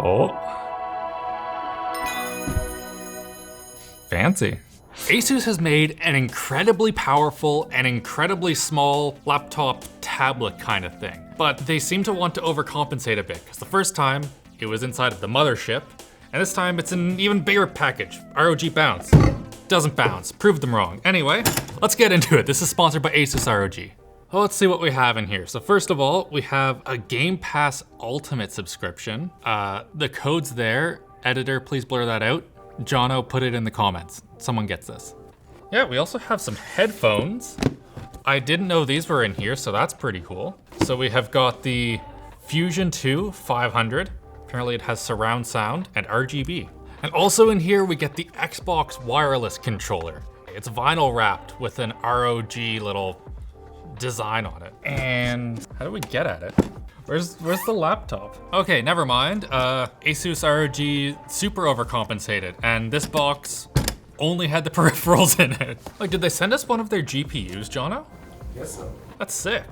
Oh. Fancy. Asus has made an incredibly powerful and incredibly small laptop tablet kind of thing, but they seem to want to overcompensate a bit, because the first time it was inside of the mothership, and this time it's an even bigger package. ROG Bounce. Doesn't bounce, proved them wrong. Anyway, let's get into it. This is sponsored by Asus ROG. Well, let's see what we have in here. So first of all, we have a Game Pass Ultimate subscription. The code's there. Editor, please blur that out. Jono, put it in the comments. Someone gets this. Yeah, we also have some headphones. I didn't know these were in here, so that's pretty cool. So we have got the Fusion 2 500. Apparently it has surround sound and RGB. And also in here, we get the Xbox wireless controller. It's vinyl wrapped with an ROG little design on it. And how do we get at it? Where's the laptop? Okay, never mind. Asus ROG super overcompensated, and this box only had the peripherals in it. Like, did they send us one of their GPUs, Jono? Guess so. That's sick.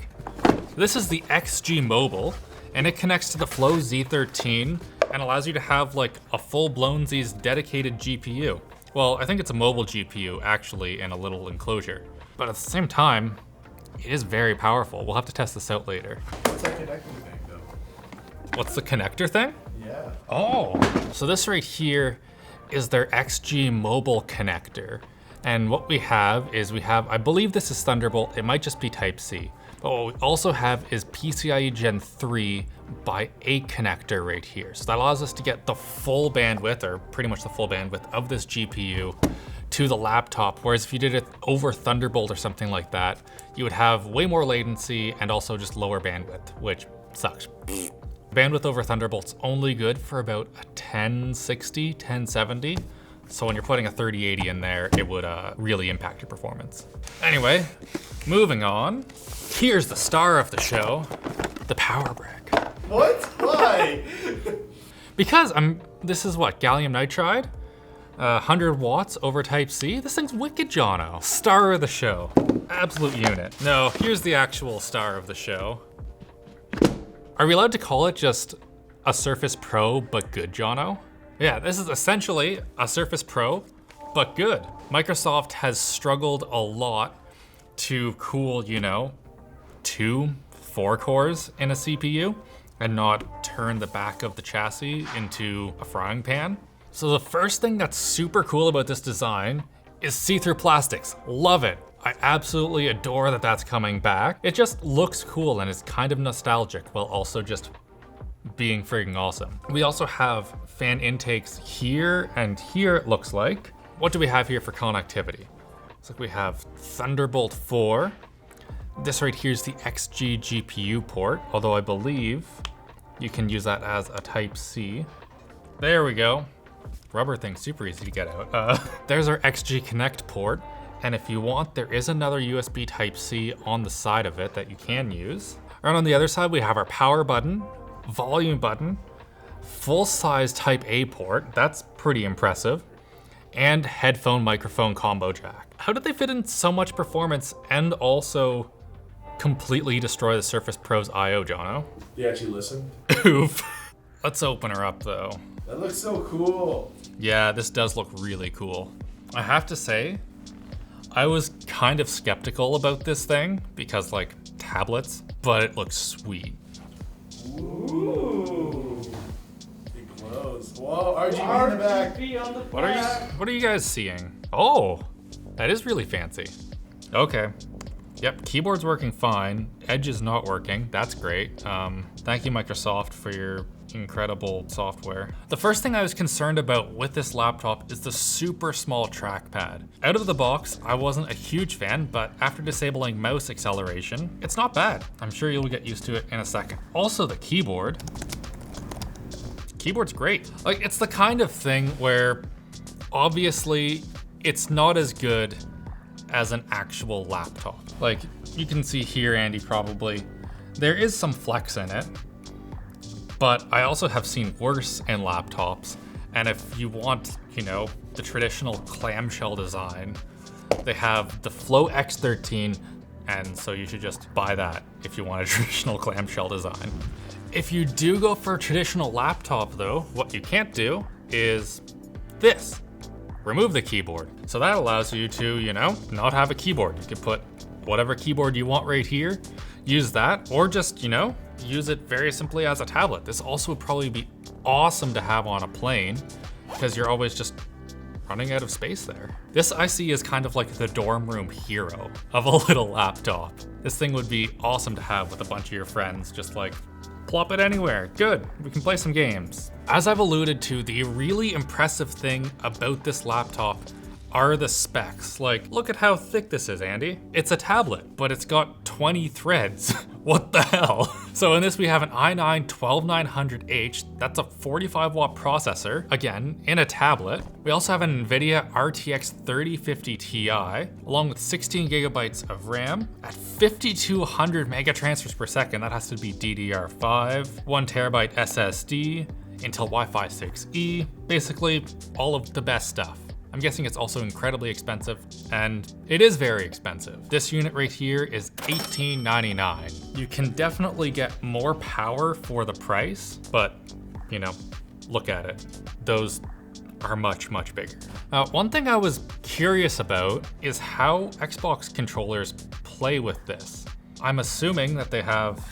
This is the XG Mobile, and it connects to the Flow Z13 and allows you to have like a full-blown Z's dedicated GPU. Well, I think it's a mobile GPU actually in a little enclosure, but at the same time, it is very powerful. We'll have to test this out later. What's that connecting thing though? What's the connector thing? Yeah. Oh, so this right here is their XG Mobile connector. And what we have is I believe this is Thunderbolt. It might just be Type-C. But what we also have is PCIe Gen 3 by 8 connector right here. So that allows us to get the full bandwidth, or pretty much the full bandwidth of this GPU to the laptop. Whereas if you did it over Thunderbolt or something like that, you would have way more latency and also just lower bandwidth, which sucks. Bandwidth over Thunderbolt's only good for about a 1060, 1070. So when you're putting a 3080 in there, it would really impact your performance. Anyway, moving on. Here's the star of the show, the power brick. What? Why? Because this is what, gallium nitride? 100 watts over Type-C? This thing's wicked, Jono. Star of the show, absolute unit. No, here's the actual star of the show. Are we allowed to call it just a Surface Pro, but good, Jono? Yeah, this is essentially a Surface Pro, but good. Microsoft has struggled a lot to cool, 4 cores in a CPU and not turn the back of the chassis into a frying pan. So the first thing that's super cool about this design is see-through plastics. Love it. I absolutely adore that that's coming back. It just looks cool and it's kind of nostalgic while also just being freaking awesome. We also have fan intakes here and here, it looks like. What do we have here for connectivity? Looks like we have Thunderbolt 4. This right here is the XG GPU port, although I believe you can use that as a Type-C. There we go. Rubber thing, super easy to get out. There's our XG Connect port. And if you want, there is another USB Type-C on the side of it that you can use. And on the other side, we have our power button, volume button, full-size Type-A port. That's pretty impressive. And headphone microphone combo jack. How did they fit in so much performance and also completely destroy the Surface Pro's I/O, Jono? You actually listened? Oof. Let's open her up though. That looks so cool. Yeah, this does look really cool. I have to say, I was kind of skeptical about this thing because like tablets, but it looks sweet. Ooh. It glows. Whoa, RGB in the back. What are you guys seeing? Oh, that is really fancy. Okay. Yep, keyboard's working fine. Edge is not working. That's great. Thank you, Microsoft, for your incredible software. The first thing I was concerned about with this laptop is the super small trackpad. Out of the box, I wasn't a huge fan, but after disabling mouse acceleration, it's not bad. I'm sure you'll get used to it in a second. Also, the keyboard's great. Like, it's the kind of thing where obviously it's not as good as an actual laptop. Like, you can see here, Andy, probably, there is some flex in it, but I also have seen worse in laptops. And if you want, the traditional clamshell design, they have the Flow X13, and so you should just buy that if you want a traditional clamshell design. If you do go for a traditional laptop though, what you can't do is this. Remove the keyboard. So that allows you to, you know, not have a keyboard. You can put whatever keyboard you want right here, use that, or just, you know, use it very simply as a tablet. This also would probably be awesome to have on a plane because you're always just running out of space there. This I see as kind of like the dorm room hero of a little laptop. This thing would be awesome to have with a bunch of your friends, just like plop it anywhere. Good, we can play some games. As I've alluded to, the really impressive thing about this laptop are the specs. Like, look at how thick this is, Andy. It's a tablet, but it's got 20 threads. What the hell? So in this we have an i9-12900H, that's a 45 watt processor, again, in a tablet. We also have an NVIDIA RTX 3050 Ti, along with 16 gigabytes of RAM at 5200 mega transfers per second. That has to be DDR5, 1 terabyte SSD, Intel Wi-Fi 6E, basically all of the best stuff. I'm guessing it's also incredibly expensive, and it is very expensive. This unit right here is $1899. You can definitely get more power for the price, but you know, look at it. Those are much, much bigger. One thing I was curious about is how Xbox controllers play with this. I'm assuming that they have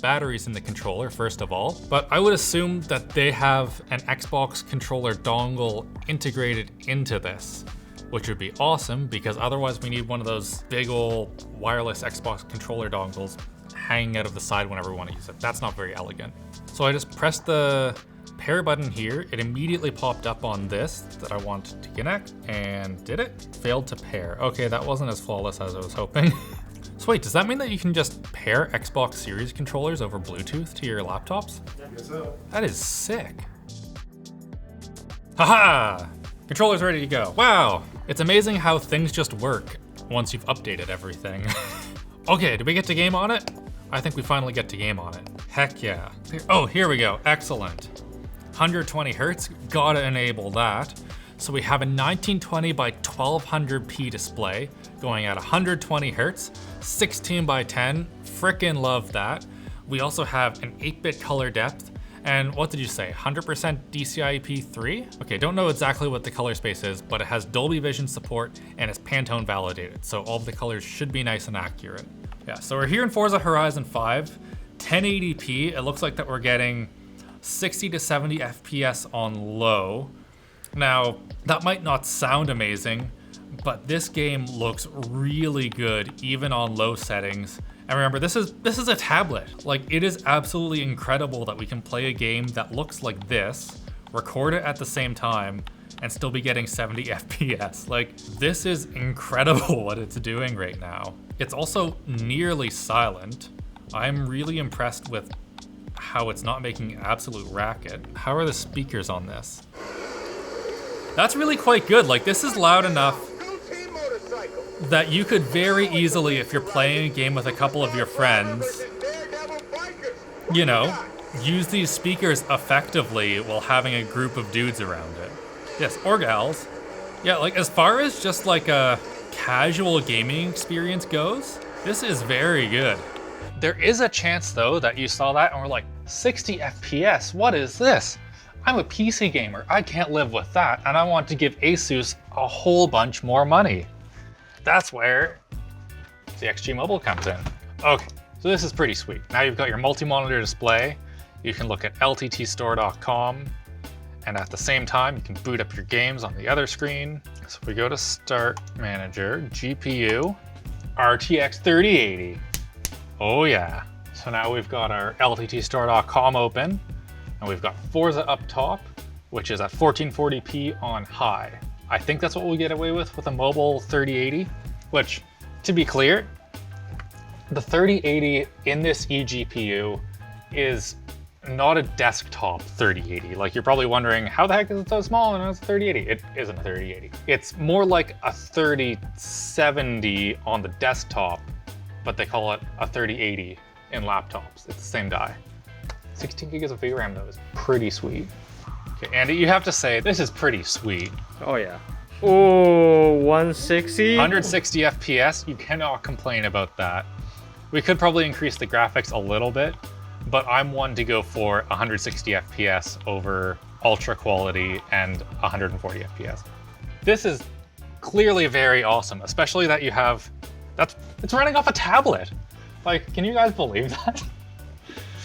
batteries in the controller, first of all, but I would assume that they have an Xbox controller dongle integrated into this, which would be awesome because otherwise we need one of those big old wireless Xbox controller dongles hanging out of the side whenever we want to use it. That's not very elegant. So I just pressed the pair button here. It immediately popped up on this that I wanted to connect and did it? Failed to pair. Okay, that wasn't as flawless as I was hoping. So wait, does that mean that you can just pair Xbox Series controllers over Bluetooth to your laptops? I guess so. That is sick. Haha! Controller's ready to go. Wow! It's amazing how things just work once you've updated everything. Okay, did we get to game on it? I think we finally get to game on it. Heck yeah. Oh, here we go. Excellent. 120 hertz, gotta enable that. So we have a 1920 by 1200p display going at 120 hertz, 16 by 10, frickin' love that. We also have an 8-bit color depth, and what did you say, 100% DCI-P3? Okay, don't know exactly what the color space is, but it has Dolby Vision support and it's Pantone validated, so all of the colors should be nice and accurate. Yeah, so we're here in Forza Horizon 5, 1080p, it looks like that we're getting 60 to 70 FPS on low. Now, that might not sound amazing, but this game looks really good even on low settings. And remember, this is a tablet. Like, it is absolutely incredible that we can play a game that looks like this, record it at the same time, and still be getting 70 FPS. Like, this is incredible what it's doing right now. It's also nearly silent. I'm really impressed with how it's not making an absolute racket. How are the speakers on this? That's really quite good. Like, this is loud enough that you could very easily, if you're playing a game with a couple of your friends, you know, use these speakers effectively while having a group of dudes around it. Yes, or gals. Yeah, like, as far as just like a casual gaming experience goes, this is very good. There is a chance though that you saw that and were like, 60 FPS, what is this? I'm a PC gamer, I can't live with that, and I want to give Asus a whole bunch more money. That's where the XG Mobile comes in. Okay, so this is pretty sweet. Now you've got your multi-monitor display, you can look at lttstore.com, and at the same time, you can boot up your games on the other screen. So we go to Start Manager, GPU, RTX 3080. Oh yeah. So now we've got our lttstore.com open, and we've got Forza up top, which is at 1440p on high. I think that's what we get away with a mobile 3080, which, to be clear, the 3080 in this eGPU is not a desktop 3080. Like, you're probably wondering, how the heck is it so small and it's a 3080? It isn't a 3080. It's more like a 3070 on the desktop, but they call it a 3080 in laptops. It's the same die. 16 gigs of VRAM though is pretty sweet. Okay, Andy, you have to say, this is pretty sweet. Oh yeah. Oh, 160? 160 FPS, you cannot complain about that. We could probably increase the graphics a little bit, but I'm one to go for 160 FPS over ultra quality and 140 FPS. This is clearly very awesome, especially that you have, it's running off a tablet. Like, can you guys believe that?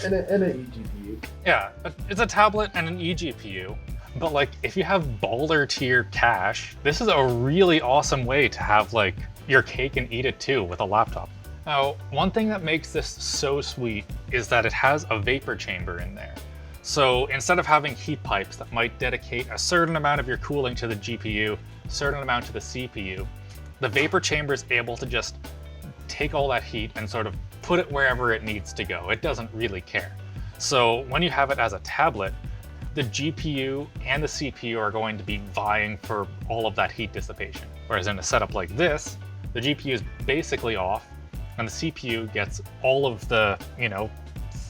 And an eGPU. Yeah, it's a tablet and an eGPU, but like if you have baller tier cache, this is a really awesome way to have like your cake and eat it too with a laptop. Now, one thing that makes this so sweet is that it has a vapor chamber in there. So instead of having heat pipes that might dedicate a certain amount of your cooling to the GPU, a certain amount to the CPU, the vapor chamber is able to just take all that heat and sort of put it wherever it needs to go. It doesn't really care. So when you have it as a tablet, the GPU and the CPU are going to be vying for all of that heat dissipation. Whereas in a setup like this, the GPU is basically off and the CPU gets all of the,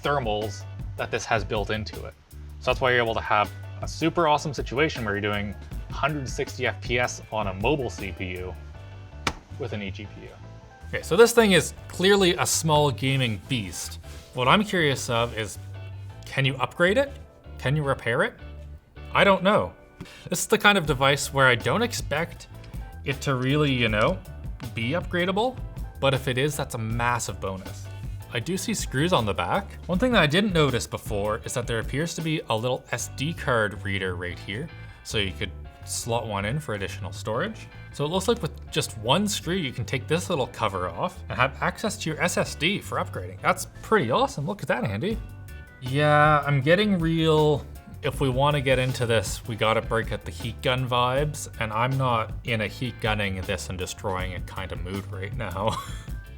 thermals that this has built into it. So that's why you're able to have a super awesome situation where you're doing 160 FPS on a mobile CPU with an eGPU. Okay, so this thing is clearly a small gaming beast. What I'm curious of is, can you upgrade it? Can you repair it? I don't know. This is the kind of device where I don't expect it to really, be upgradable, but if it is, that's a massive bonus. I do see screws on the back. One thing that I didn't notice before is that there appears to be a little SD card reader right here, so you could slot one in for additional storage. So it looks like with just one screw, you can take this little cover off and have access to your SSD for upgrading. That's pretty awesome. Look at that, Andy. Yeah, I'm getting real, if we want to get into this, we gotta break at the heat gun vibes, and I'm not in a heat gunning this and destroying it kind of mood right now.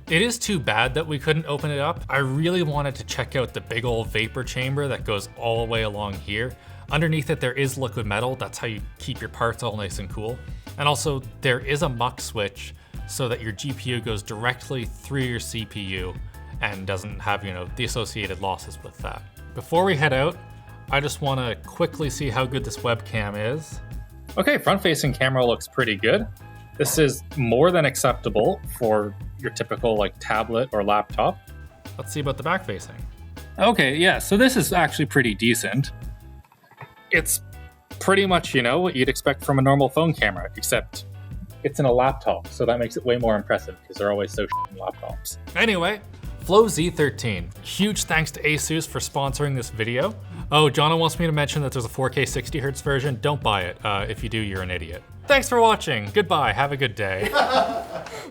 It is too bad that we couldn't open it up. I really wanted to check out the big old vapor chamber that goes all the way along here. Underneath it, there is liquid metal. That's how you keep your parts all nice and cool. And also, there is a mux switch so that your GPU goes directly through your CPU and doesn't have, the associated losses with that. Before we head out, I just want to quickly see how good this webcam is. Okay, front-facing camera looks pretty good. This is more than acceptable for your typical tablet or laptop. Let's see about the back-facing. Okay, yeah, so this is actually pretty decent. It's pretty much, what you'd expect from a normal phone camera, except it's in a laptop, so that makes it way more impressive because they're always so in laptops. Anyway, Flow Z13. Huge thanks to ASUS for sponsoring this video. Oh, Jonna wants me to mention that there's a 4K 60Hz version. Don't buy it. If you do, you're an idiot. Thanks for watching. Goodbye. Have a good day.